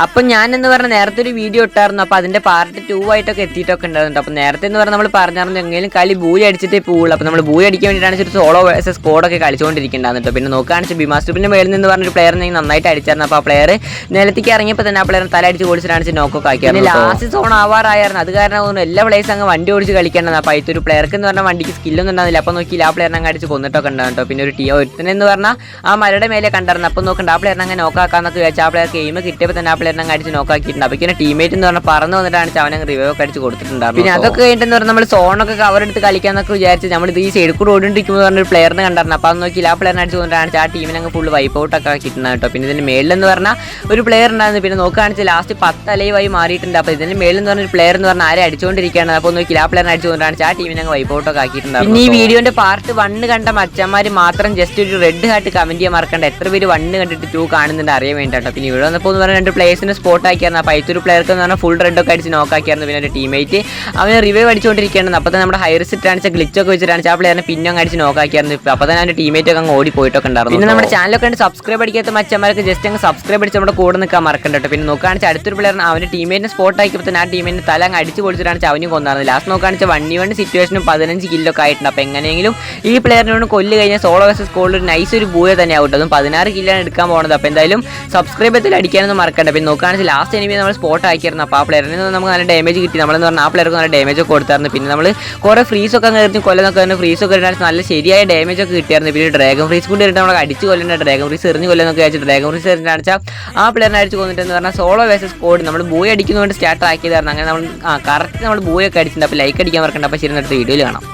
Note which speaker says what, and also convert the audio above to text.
Speaker 1: അപ്പം ഞാനെന്ന് പറഞ്ഞാൽ നേരത്തെ ഒരു വീഡിയോ ഇട്ടായിരുന്നു. അപ്പോൾ അതിൻ്റെ പാർട്ട് 2 ആയിട്ടൊക്കെ എത്തിയിട്ടൊക്കെ ഉണ്ടായിരുന്നു. അപ്പോൾ നേരത്തെ എന്ന് പറഞ്ഞാൽ നമ്മൾ പറഞ്ഞായിരുന്നു എങ്കിലും കളി ബൂയി അടിച്ചിട്ടേ പോകുള്ളൂ. അപ്പോൾ നമ്മൾ ബൂയി അടിക്കാൻ വേണ്ടിയിട്ടാണ് ഒരു സോളോ വേഴ്സസ് സ്കോഡൊക്കെ കളിച്ചുകൊണ്ടിരിക്കേണ്ടത്. പിന്നെ നോക്കുകയാണെന്ന് ബിമാസ്റ്റൂപ്പിൻ്റെ മേളിൽ നിന്ന് പറഞ്ഞൊരു പ്ലെയർ നന്നായിട്ട് അടിച്ചായിരുന്നു. അപ്പോൾ ആ പ്ലെയർ നിലത്തേക്ക് ഇറങ്ങിയപ്പോൾ തന്നെ ആ പ്ലെയർ തല അടിച്ച് ഓടിച്ചിട്ടാണ് നോക്കൊക്കെ ആക്കിയത്. ലാസ്റ്റ് സോൺ ആവാറായിരുന്നു. അത് കാരണം തോന്നുന്നു എല്ലാ പ്ലേയേഴ്സ് അങ്ങ് വണ്ടി ഓടിച്ച് കളിക്കേണ്ടത്. അപ്പോൾ അതിൽ ഒരു പ്ലെയർക്ക് എന്ന് പറഞ്ഞാൽ വണ്ടിക്ക് സ്കില്ലൊന്നും ഉണ്ടാവില്ല. അപ്പോൾ നോക്കി ആ പ്ലെയറിനെ അങ്ങ് അടിച്ച് കൊന്നിട്ടൊക്കെ ഉണ്ടാവും. പിന്നെ ഒരു ഒരുത്തനെന്ന് പറഞ്ഞാൽ ആ മലയുടെ മേലെ കണ്ടായിരുന്നു. അപ്പോൾ നോക്കണ്ട ആ പ്ലെയറിനെ അങ്ങനെ നോക്കാക്കാന്നൊക്കെ വെച്ചാൽ ആ പ്ലെയർ ഗെയിം കിട്ടിയപ്പോൾ തന്നെ ആ പ്ലെയറിനെ അങ്ങ് അടിച്ച് നോക്കാക്കിയിട്ടുണ്ട്. അപ്പോൾ ഇങ്ങനെ ടീമേറ്റ് എന്ന് പറഞ്ഞാൽ പറന്ന് വന്നിട്ടാണ് അവനെ റിവൈവ് ഒക്കെ അടിച്ച് കൊടുത്തിട്ടുണ്ടായിരുന്നു. പിന്നെ അതൊക്കെ കഴിഞ്ഞിട്ടെന്ന് പറഞ്ഞാൽ നമ്മൾ സോണൊക്കെ കവർ എടുത്ത് കളിക്കാന്നൊക്കെ വിചാരിച്ച് നമ്മൾ ഇത് ഈ സൈഡിൽ കൂടെ ഓടിണ്ടിരിക്കുമ്പോൾ പറഞ്ഞൊരു പ്ലെയറിനെ കണ്ടായിരുന്നു. അപ്പോൾ അത് നോക്കി ആ പ്ലെയറിനെ അടിച്ച് കൊണ്ടിട്ടാണ് ആ ടീമിനെ അങ്ങ് ഫുൾ വൈപ്പ് ഔട്ട് ഒക്കെ കിട്ടുന്നത് കേട്ടോ. പിന്നെ ഇതിന് മേളിലെന്ന് പറഞ്ഞാൽ ഒരു പ്ലെയർ ഉണ്ടായിരുന്നു. പിന്നെ നോക്കുകയാണെന്ന് ലാസ്റ്റ് 10 അലൈവായി മാറിയിട്ടുണ്ട്. അപ്പോൾ ഇതിന് മേളിൽ എന്ന് പറഞ്ഞൊരു പ്ലെയർ എന്ന് പറഞ്ഞാൽ ആരെ അടിച്ചുകൊണ്ടിരിക്കുകയാണ്. അപ്പോൾ നോക്കി ആ പ്ലെയറിനെ അടിച്ചുകൊണ്ടാണ് ആ ടീമിനെ അങ്ങ് വൈപ്പ് ഔട്ട് ഒക്കെ ആക്കിയിട്ടുണ്ടായിരുന്നു. പിന്നെ ഈ വീഡിയോന്റെ പാർട്ട് 1 കണ്ട മച്ചന്മാർ മാത്രം ജസ്റ്റ് ഒരു റെഡ് ഹാർട്ട് കമന്റ് ചെയ്യാൻ മറക്കണ്ട. എത്ര പേര് 1 കണ്ടിട്ട് 2 കാണുന്നുണ്ട് അറിയാൻ വേണ്ടിയിട്ടോ. പിന്നെ ഇവിടെ വന്നപ്പോൾ എന്ന് പറഞ്ഞാൽ 2 പ്ലേയേഴ്സിനെ സ്പോട്ട് ആക്കിയായിരുന്നു. അപ്പോൾ ഒരു പ്ലെയർക്ക് എന്ന് പറഞ്ഞാൽ ഫുൾ റെഡ് ഒക്കെ അടിച്ച് നോക്കാക്കിയായിരുന്നു. പിന്നെ ഒരു ടീമേറ്റ് അവന് റിവൈവ് അടിച്ചുകൊണ്ടിരിക്കുകയാണ്. അപ്പോൾ തന്നെ നമ്മുടെ ഹൈറിസ്റ്റ് കാണിച്ച ഗ്ലിച്ചൊക്കെ വെച്ചിട്ടാണ് ആ പ്ലെയറിനെ പിന്നെ അങ്ങ് അടിച്ച് നോക്കാക്കിയായിരുന്നു. അപ്പോൾ തന്നെ അതിൻ്റെ ടീമേറ്റ് ഒക്കെ അങ്ങ് ഓടി പോയിട്ടൊക്കെ ഉണ്ടായിരുന്നു. പിന്നെ നമ്മുടെ ചാനലൊക്കെ ഉണ്ട് സബ്സ്ക്രൈബ് അടിക്കാത്ത മച്ചന്മാർക്ക് ജസ്റ്റ് അങ്ങ് സബ്സ്ക്രൈബ് അടിച്ച് നമ്മുടെ കൂടെ നിൽക്കാൻ മറക്കണ്ട കേട്ടോ. പിന്നെ നോക്കുകയാണെന്ന് അടുത്തൊരു പ്ലെയറിന് അവൻ്റെ ടീമേറ്റിനെ സ്പോട്ട് ആക്കിയപ്പോൾ തന്നെ ആ ടീമിൻ്റെ തല അങ്ങ് അടിച്ച് പൊളിച്ചിട്ടാണ് അവനും കൊന്നായിരുന്നു. ലാസ്റ്റ് നോക്കുകയാണെന്ന് 1v1 സിറ്റുവേഷനും 15 കില്ലൊക്കെ ആയിട്ടുണ്ട്. അപ്പോൾ എങ്ങനെയെങ്കിലും ഈ പ്ലെയറിനോട് കൊല്ല് കഴിഞ്ഞാൽ സോളോ വേഴ്സസ് സ്കോഡിൽ ഒരു നൈസ് ഒരു ബൂയ തന്നെ ആവും. അതും 16 കില്ലാണ് എടുക്കാൻ പോകുന്നത്. അപ്പോൾ എന്തായാലും സബ്സ്ക്രൈബ് ചെയ്തിൽ അടിക്കാനൊന്നും മറക്കണ്ട. പിന്നെ നോക്കുകയാണെങ്കിൽ ലാസ്റ്റ് എനിമി നമ്മൾ സ്പോട്ട് ആക്കിയിരുന്നു. അപ്പോൾ ആ പ്ലെയറിന് നമുക്ക് നല്ല ഡാമേജ് കിട്ടി. നമ്മളെന്ന് പറഞ്ഞാൽ ആ പ്ലെയർക്ക് നല്ല ഡാമേജ് ഒക്കെ കൊടുത്തായിരുന്നു. പിന്നെ നമ്മൾ കുറേ ഫ്രീസൊക്കെ കയറി കൊല്ലുന്നൊക്കെ തന്നെ ഫ്രീസൊക്കെ ഇട്ടാൽ നല്ല ശരിയായ ഡാമേജ് ഒക്കെ കിട്ടിയായിരുന്നു. പിന്നെ ഡ്രാഗൺ ഫ്രീസ് കൂടി ഇട്ട് നമ്മൾ അടിച്ച് കൊല്ലേണ്ട ഡ്രാഗൺ ഫ്രീസ് എറിഞ്ഞ് കൊല്ലുന്നൊക്കെ വെച്ചിട്ട് ഡ്രാഗൺ ഫ്രീസ് എറിഞ്ഞ് അടിച്ചാൽ ആ പ്ലെയറിനെ അടിച്ച് കൊന്നിട്ടെന്ന് പറഞ്ഞാൽ സോളോ വേഴ്സസ് സ്കോഡ് നമ്മൾ ബൂയ അടിക്കുന്നതുകൊണ്ട് സ്റ്റാർട്ട് ആക്കിയതായിരുന്നു. അങ്ങനെ നമ്മൾ കറക്റ്റ് നമ്മൾ ബൂയൊക്കെ അടിച്ചിട്ടുണ്ട്. അപ്പോൾ ലൈക്ക് അടിക്കാൻ മറക്കണ്ട. അപ്പോൾ ശരി അടുത്ത വീഡിയോയിൽ കാണാം.